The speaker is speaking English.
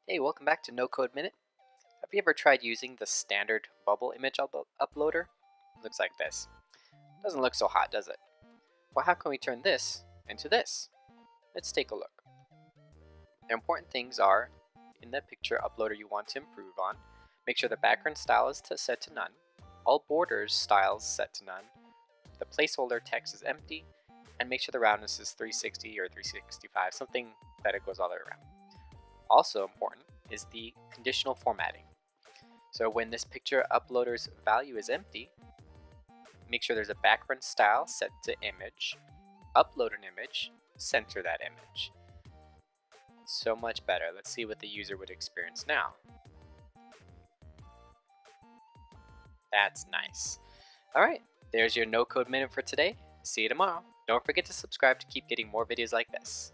Hey, welcome back to NoCodeMinute. Have you ever tried using the standard bubble image uploader? Looks like this. Doesn't look so hot, does it? Well, how can we turn this into this? Let's take a look. The important things are, in the picture uploader you want to improve on, make sure the background style is set to none, all borders styles set to none, the placeholder text is empty, and make sure the roundness is 360 or 365, something that it goes all the way around. Also important is the conditional formatting. So when this picture uploader's value is empty, make sure there's a background style set to image, upload an image, center that image. So much better. Let's see what the user would experience now. That's nice. Alright, there's your no code minute for today. See you tomorrow. Don't forget to subscribe to keep getting more videos like this.